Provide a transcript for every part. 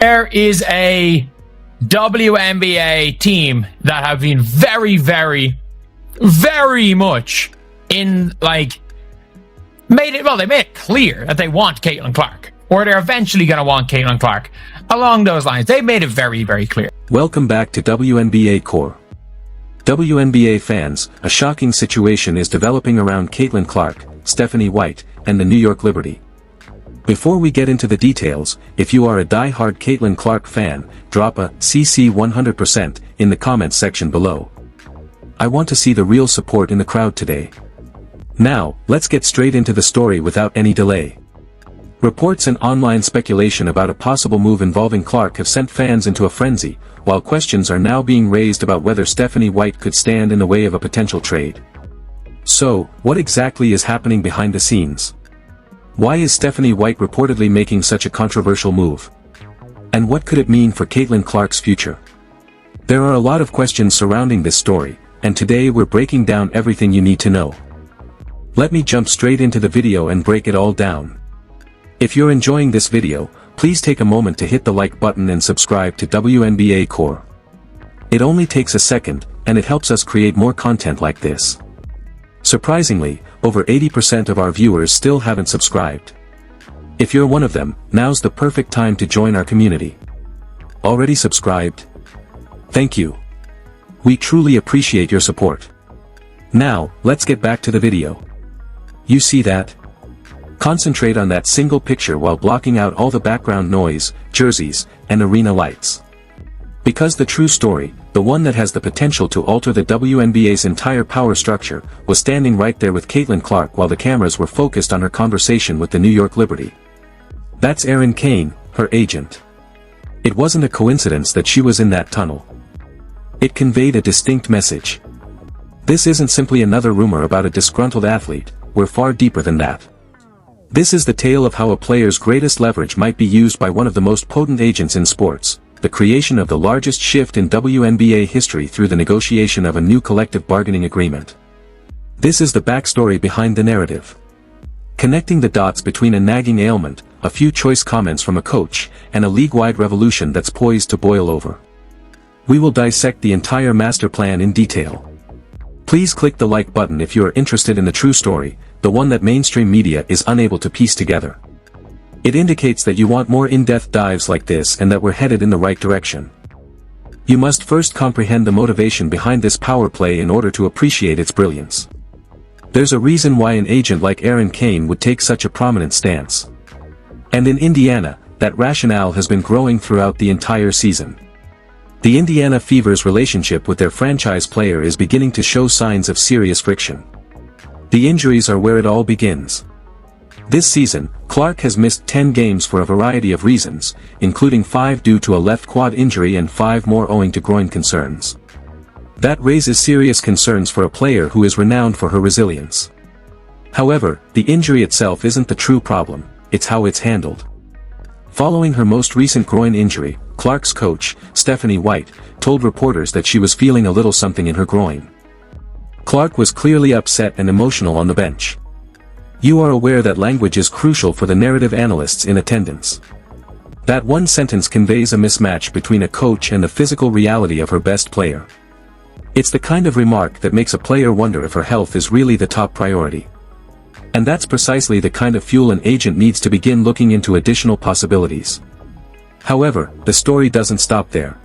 There is a WNBA team that have been very, very, very much in, like, they made it clear that they want Caitlin Clark, or they're eventually going to want Caitlin Clark. Along those lines, they made it very, very clear. Welcome back to WNBA Core. WNBA fans, a shocking situation is developing around Caitlin Clark, Stephanie White, and the New York Liberty. Before we get into the details, if you are a die-hard Caitlin Clark fan, drop a CC 100% in the comments section below. I want to see the real support in the crowd today. Now, let's get straight into the story without any delay. Reports and online speculation about a possible move involving Clark have sent fans into a frenzy, while questions are now being raised about whether Stephanie White could stand in the way of a potential trade. So, what exactly is happening behind the scenes? Why is Stephanie White reportedly making such a controversial move? And what could it mean for Caitlin Clark's future? There are a lot of questions surrounding this story, and today we're breaking down everything you need to know. Let me jump straight into the video and break it all down. If you're enjoying this video, please take a moment to hit the like button and subscribe to WNBA Core. It only takes a second, and it helps us create more content like this. Surprisingly, over 80% of our viewers still haven't subscribed. If you're one of them, now's the perfect time to join our community. Already subscribed? Thank you. We truly appreciate your support. Now, let's get back to the video. You see that? Concentrate on that single picture while blocking out all the background noise, jerseys, and arena lights. Because the true story, the one that has the potential to alter the WNBA's entire power structure, was standing right there with Caitlin Clark while the cameras were focused on her conversation with the New York Liberty. That's Erin Kane, her agent. It wasn't a coincidence that she was in that tunnel. It conveyed a distinct message. This isn't simply another rumor about a disgruntled athlete, we're far deeper than that. This is the tale of how a player's greatest leverage might be used by one of the most potent agents in sports, the creation of the largest shift in WNBA history through the negotiation of a new collective bargaining agreement. This is the backstory behind the narrative. Connecting the dots between a nagging ailment, a few choice comments from a coach, and a league-wide revolution that's poised to boil over. We will dissect the entire master plan in detail. Please click the like button if you are interested in the true story, the one that mainstream media is unable to piece together. It indicates that you want more in-depth dives like this and that we're headed in the right direction. You must first comprehend the motivation behind this power play in order to appreciate its brilliance. There's a reason why an agent like Erin Kane would take such a prominent stance. And in Indiana, that rationale has been growing throughout the entire season. The Indiana Fever's relationship with their franchise player is beginning to show signs of serious friction. The injuries are where it all begins. This season, Clark has missed 10 games for a variety of reasons, including 5 due to a left quad injury and 5 more owing to groin concerns. That raises serious concerns for a player who is renowned for her resilience. However, the injury itself isn't the true problem, it's how it's handled. Following her most recent groin injury, Clark's coach, Stephanie White, told reporters that she was feeling a little something in her groin. Clark was clearly upset and emotional on the bench. You are aware that language is crucial for the narrative analysts in attendance. That one sentence conveys a mismatch between a coach and the physical reality of her best player. It's the kind of remark that makes a player wonder if her health is really the top priority. And that's precisely the kind of fuel an agent needs to begin looking into additional possibilities. However, the story doesn't stop there.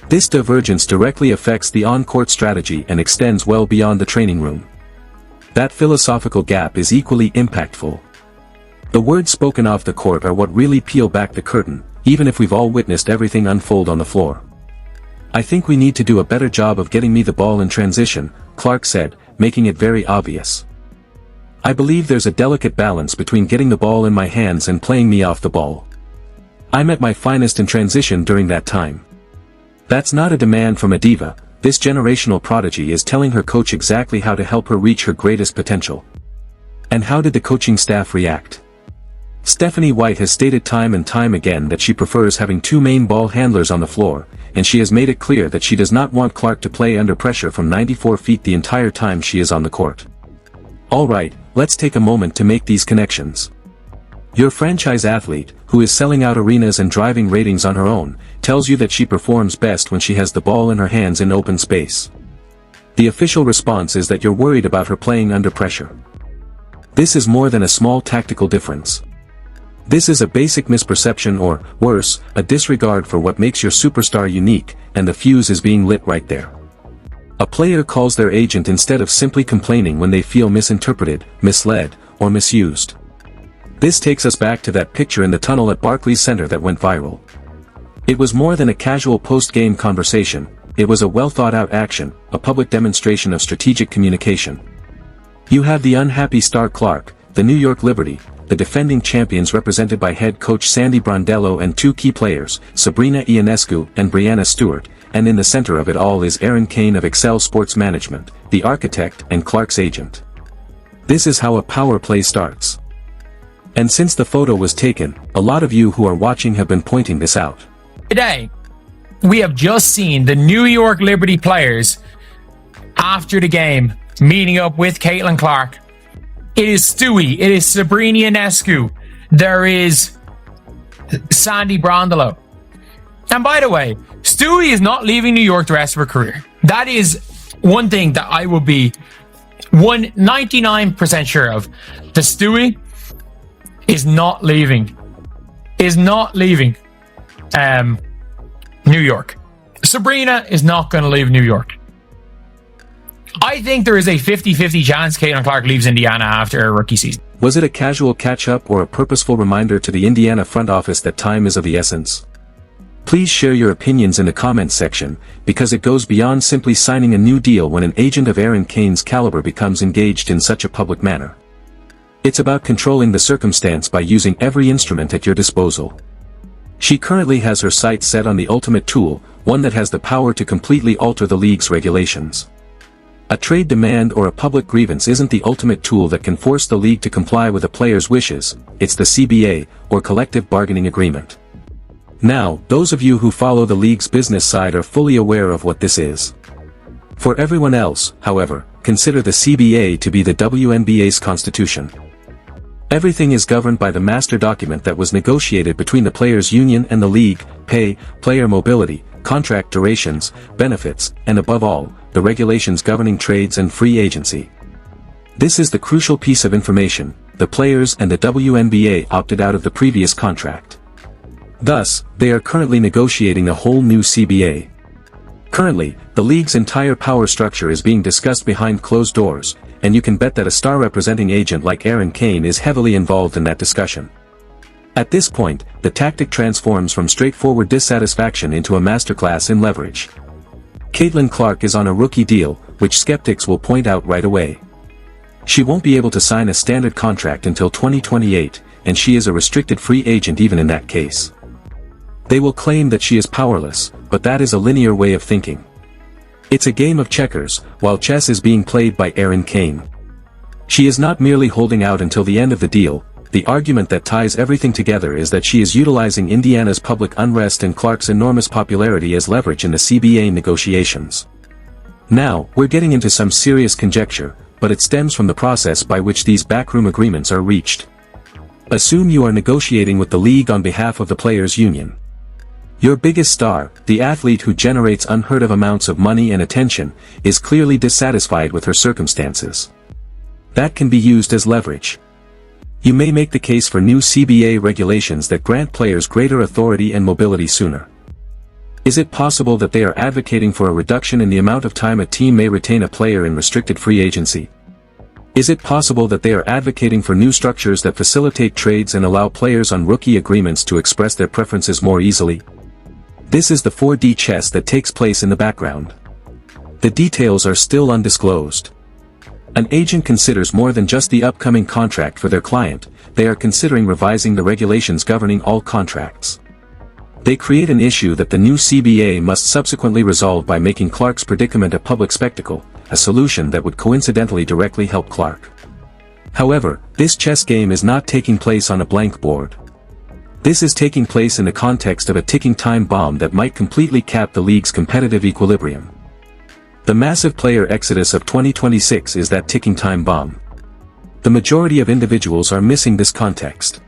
This divergence directly affects the on-court strategy and extends well beyond the training room. That philosophical gap is equally impactful. The words spoken off the court are what really peel back the curtain, even if we've all witnessed everything unfold on the floor. I think we need to do a better job of getting me the ball in transition, Clark said, making it very obvious. I believe there's a delicate balance between getting the ball in my hands and playing me off the ball. I'm at my finest in transition during that time. That's not a demand from a diva, this generational prodigy is telling her coach exactly how to help her reach her greatest potential. And how did the coaching staff react? Stephanie White has stated time and time again that she prefers having 2 main ball handlers on the floor, and she has made it clear that she does not want Clark to play under pressure from 94 feet the entire time she is on the court. Alright, let's take a moment to make these connections. Your franchise athlete, who is selling out arenas and driving ratings on her own, tells you that she performs best when she has the ball in her hands in open space. The official response is that you're worried about her playing under pressure. This is more than a small tactical difference. This is a basic misperception or, worse, a disregard for what makes your superstar unique, and the fuse is being lit right there. A player calls their agent instead of simply complaining when they feel misinterpreted, misled, or misused. This takes us back to that picture in the tunnel at Barclays Center that went viral. It was more than a casual post-game conversation, it was a well-thought-out action, a public demonstration of strategic communication. You have the unhappy star Clark, the New York Liberty, the defending champions represented by head coach Sandy Brondello and two key players, Sabrina Ionescu and Brianna Stewart, and in the center of it all is Aaron Kane of Excel Sports Management, the architect and Clark's agent. This is how a power play starts. And since the photo was taken, a lot of you who are watching have been pointing this out. Today, we have just seen the New York Liberty players, after the game, meeting up with Caitlin Clark. It is Stewie, it is Sabrina Ionescu, there is Sandy Brondello. And by the way, Stewie is not leaving New York the rest of her career. That is one thing that I will be 99% sure of. The Stewie is not leaving New York. Sabrina is not going to leave New York. I think there is a 50-50 chance Caitlin Clark leaves Indiana after her rookie season. Was it a casual catch-up or a purposeful reminder to the Indiana front office that time is of the essence? Please share your opinions in the comments section, because it goes beyond simply signing a new deal when an agent of Aaron Kane's caliber becomes engaged in such a public manner. It's about controlling the circumstance by using every instrument at your disposal. She currently has her sights set on the ultimate tool, one that has the power to completely alter the league's regulations. A trade demand or a public grievance isn't the ultimate tool that can force the league to comply with a player's wishes, it's the CBA, or collective bargaining agreement. Now, those of you who follow the league's business side are fully aware of what this is. For everyone else, however, consider the CBA to be the WNBA's constitution. Everything is governed by the master document that was negotiated between the players' union and the league: pay, player mobility, contract durations, benefits, and above all, the regulations governing trades and free agency. This is the crucial piece of information. The players and the WNBA opted out of the previous contract. Thus, they are currently negotiating a whole new CBA. Currently, the league's entire power structure is being discussed behind closed doors, and you can bet that a star representing agent like Aaron Kane is heavily involved in that discussion. At this point, the tactic transforms from straightforward dissatisfaction into a masterclass in leverage. Caitlin Clark is on a rookie deal, which skeptics will point out right away. She won't be able to sign a standard contract until 2028, and she is a restricted free agent even in that case. They will claim that she is powerless, but that is a linear way of thinking. It's a game of checkers, while chess is being played by Aaron Kane. She is not merely holding out until the end of the deal. The argument that ties everything together is that she is utilizing Indiana's public unrest and Clark's enormous popularity as leverage in the CBA negotiations. Now, we're getting into some serious conjecture, but it stems from the process by which these backroom agreements are reached. Assume you are negotiating with the league on behalf of the players' union. Your biggest star, the athlete who generates unheard of amounts of money and attention, is clearly dissatisfied with her circumstances. That can be used as leverage. You may make the case for new CBA regulations that grant players greater authority and mobility sooner. Is it possible that they are advocating for a reduction in the amount of time a team may retain a player in restricted free agency? Is it possible that they are advocating for new structures that facilitate trades and allow players on rookie agreements to express their preferences more easily? This is the 4D chess that takes place in the background. The details are still undisclosed. An agent considers more than just the upcoming contract for their client, they are considering revising the regulations governing all contracts. They create an issue that the new CBA must subsequently resolve by making Clark's predicament a public spectacle, a solution that would coincidentally directly help Clark. However, this chess game is not taking place on a blank board. This is taking place in the context of a ticking time bomb that might completely cap the league's competitive equilibrium. The massive player exodus of 2026 is that ticking time bomb. The majority of individuals are missing this context.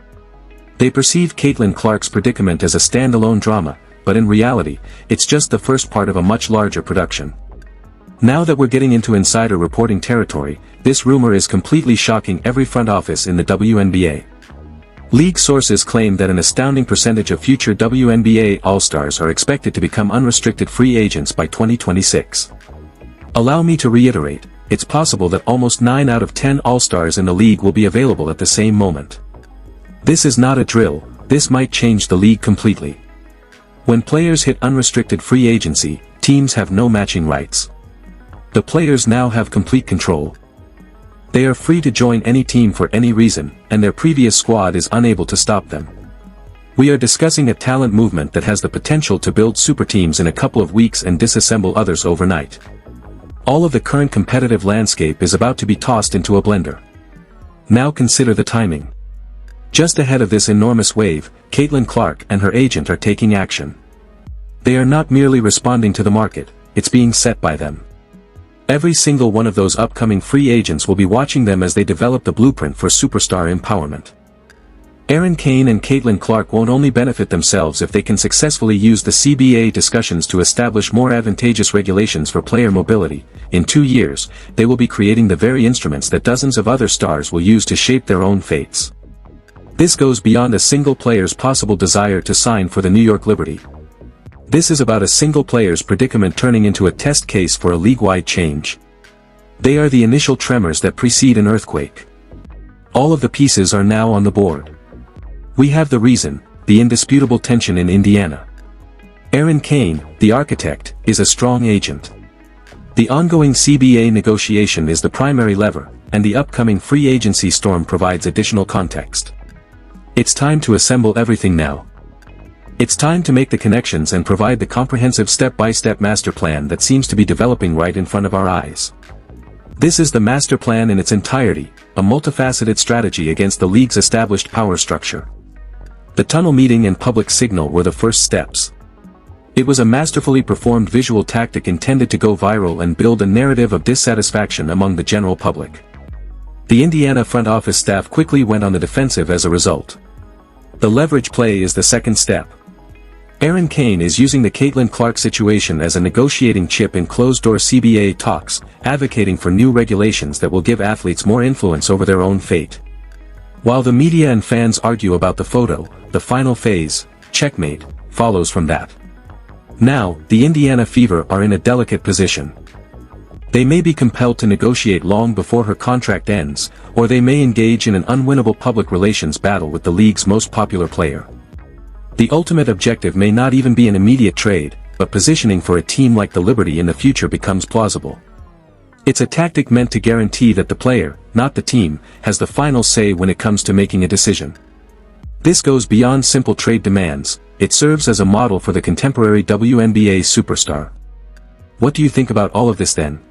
They perceive Caitlin Clark's predicament as a standalone drama, but in reality, it's just the first part of a much larger production. Now that we're getting into insider reporting territory, this rumor is completely shocking every front office in the WNBA. League sources claim that an astounding percentage of future WNBA All-Stars are expected to become unrestricted free agents by 2026. Allow me to reiterate, it's possible that almost 9 out of 10 All-Stars in the league will be available at the same moment. This is not a drill, this might change the league completely. When players hit unrestricted free agency, teams have no matching rights. The players now have complete control. They are free to join any team for any reason, and their previous squad is unable to stop them. We are discussing a talent movement that has the potential to build super teams in a couple of weeks and disassemble others overnight. All of the current competitive landscape is about to be tossed into a blender. Now consider the timing. Just ahead of this enormous wave, Caitlin Clark and her agent are taking action. They are not merely responding to the market, it's being set by them. Every single one of those upcoming free agents will be watching them as they develop the blueprint for superstar empowerment. Erin Kane and Caitlin Clark won't only benefit themselves if they can successfully use the CBA discussions to establish more advantageous regulations for player mobility. In 2 years, they will be creating the very instruments that dozens of other stars will use to shape their own fates. This goes beyond a single player's possible desire to sign for the New York Liberty. This is about a single player's predicament turning into a test case for a league-wide change. They are the initial tremors that precede an earthquake. All of the pieces are now on the board. We have the reason, the indisputable tension in Indiana. Erin Kane, the architect, is a strong agent. The ongoing CBA negotiation is the primary lever, and the upcoming free agency storm provides additional context. It's time to assemble everything now. It's time to make the connections and provide the comprehensive step-by-step master plan that seems to be developing right in front of our eyes. This is the master plan in its entirety, a multifaceted strategy against the league's established power structure. The tunnel meeting and public signal were the first steps. It was a masterfully performed visual tactic intended to go viral and build a narrative of dissatisfaction among the general public. The Indiana front office staff quickly went on the defensive as a result. The leverage play is the second step. Erin Kane is using the Caitlin Clark situation as a negotiating chip in closed-door CBA talks, advocating for new regulations that will give athletes more influence over their own fate. While the media and fans argue about the photo, the final phase, checkmate, follows from that. Now, the Indiana Fever are in a delicate position. They may be compelled to negotiate long before her contract ends, or they may engage in an unwinnable public relations battle with the league's most popular player. The ultimate objective may not even be an immediate trade, but positioning for a team like the Liberty in the future becomes plausible. It's a tactic meant to guarantee that the player, not the team, has the final say when it comes to making a decision. This goes beyond simple trade demands, it serves as a model for the contemporary WNBA superstar. What do you think about all of this then?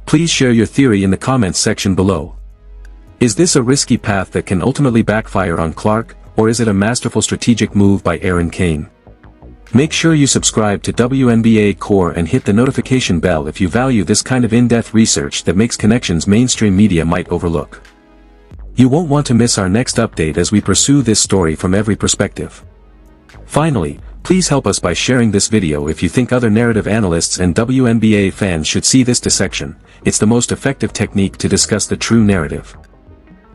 Please share your theory in the comments section below. Is this a risky path that can ultimately backfire on Clark, or is it a masterful strategic move by Erin Kane? Make sure you subscribe to WNBA Core and hit the notification bell if you value this kind of in-depth research that makes connections mainstream media might overlook. You won't want to miss our next update as we pursue this story from every perspective. Finally, please help us by sharing this video if you think other narrative analysts and WNBA fans should see this dissection. It's the most effective technique to discuss the true narrative.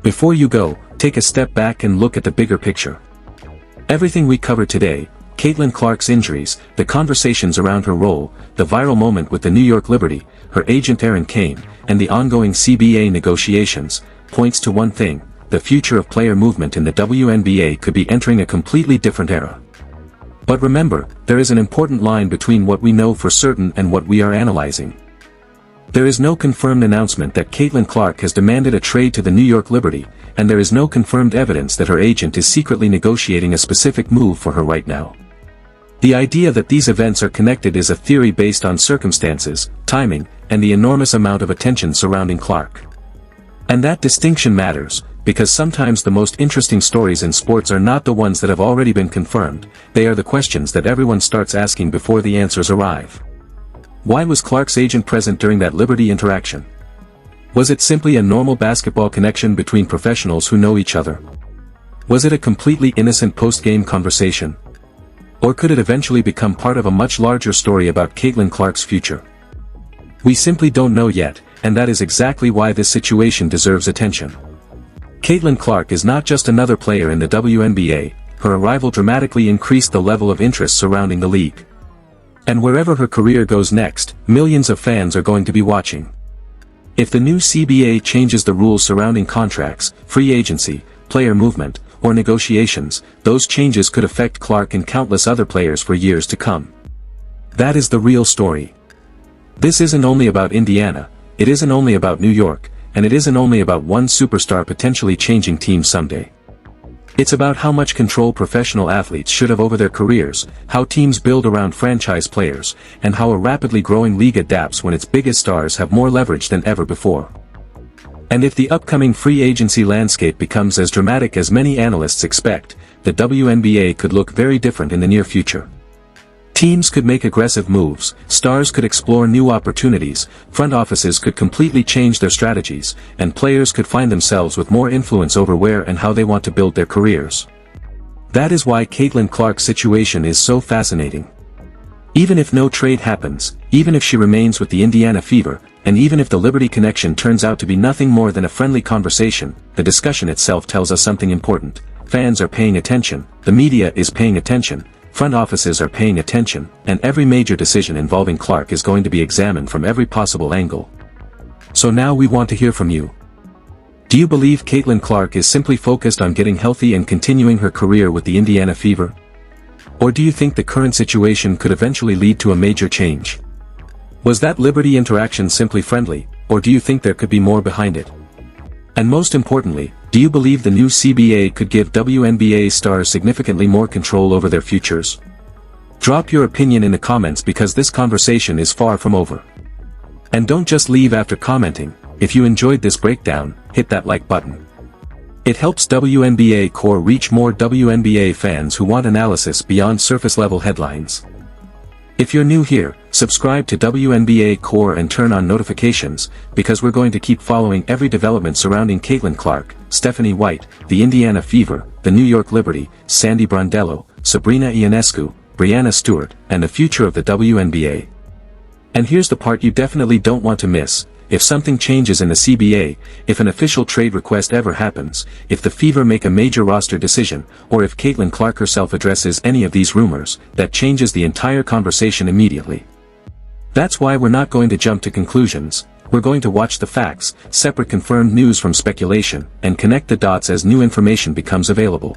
Before you go, take a step back and look at the bigger picture. Everything we covered today, Caitlin Clark's injuries, the conversations around her role, the viral moment with the New York Liberty, her agent Erin Kane, and the ongoing CBA negotiations, points to one thing: the future of player movement in the WNBA could be entering a completely different era. But remember, there is an important line between what we know for certain and what we are analyzing. There is no confirmed announcement that Caitlin Clark has demanded a trade to the New York Liberty, and there is no confirmed evidence that her agent is secretly negotiating a specific move for her right now. The idea that these events are connected is a theory based on circumstances, timing, and the enormous amount of attention surrounding Clark. And that distinction matters, because sometimes the most interesting stories in sports are not the ones that have already been confirmed, they are the questions that everyone starts asking before the answers arrive. Why was Clark's agent present during that Liberty interaction? Was it simply a normal basketball connection between professionals who know each other? Was it a completely innocent post-game conversation? Or could it eventually become part of a much larger story about Caitlin Clark's future? We simply don't know yet, and that is exactly why this situation deserves attention. Caitlin Clark is not just another player in the WNBA, her arrival dramatically increased the level of interest surrounding the league. And wherever her career goes next, millions of fans are going to be watching. If the new CBA changes the rules surrounding contracts, free agency, player movement, or negotiations, those changes could affect Clark and countless other players for years to come. That is the real story. This isn't only about Indiana, it isn't only about New York, and it isn't only about one superstar potentially changing teams someday. It's about how much control professional athletes should have over their careers, how teams build around franchise players, and how a rapidly growing league adapts when its biggest stars have more leverage than ever before. And if the upcoming free agency landscape becomes as dramatic as many analysts expect, the WNBA could look very different in the near future. Teams could make aggressive moves, stars could explore new opportunities, front offices could completely change their strategies, and players could find themselves with more influence over where and how they want to build their careers. That is why Caitlin Clark's situation is so fascinating. Even if no trade happens, even if she remains with the Indiana Fever, and even if the Liberty connection turns out to be nothing more than a friendly conversation, the discussion itself tells us something important. Fans are paying attention, the media is paying attention, front offices are paying attention, and every major decision involving Clark is going to be examined from every possible angle. So now we want to hear from you. Do you believe Caitlin Clark is simply focused on getting healthy and continuing her career with the Indiana Fever? Or do you think the current situation could eventually lead to a major change? Was that Liberty interaction simply friendly, or do you think there could be more behind it? And most importantly, do you believe the new CBA could give WNBA stars significantly more control over their futures? Drop your opinion in the comments because this conversation is far from over. And don't just leave after commenting. If you enjoyed this breakdown, hit that like button. It helps WNBA Core reach more WNBA fans who want analysis beyond surface-level headlines. If you're new here, subscribe to WNBA Core and turn on notifications, because we're going to keep following every development surrounding Caitlin Clark, Stephanie White, the Indiana Fever, the New York Liberty, Sandy Brondello, Sabrina Ionescu, Brianna Stewart, and the future of the WNBA. And here's the part you definitely don't want to miss. If something changes in the CBA, if an official trade request ever happens, if the Fever make a major roster decision, or if Caitlin Clark herself addresses any of these rumors, that changes the entire conversation immediately. That's why we're not going to jump to conclusions, we're going to watch the facts, separate confirmed news from speculation, and connect the dots as new information becomes available.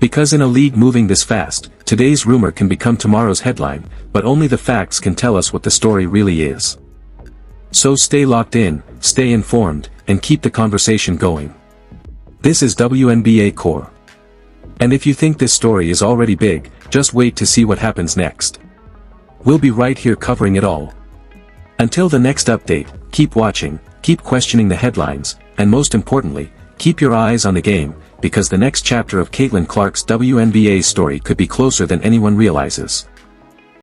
Because in a league moving this fast, today's rumor can become tomorrow's headline, but only the facts can tell us what the story really is. So stay locked in, stay informed, and keep the conversation going. This is WNBA Core. And if you think this story is already big, just wait to see what happens next. We'll be right here covering it all. Until the next update, keep watching, keep questioning the headlines, and most importantly, keep your eyes on the game, because the next chapter of Caitlin Clark's WNBA story could be closer than anyone realizes.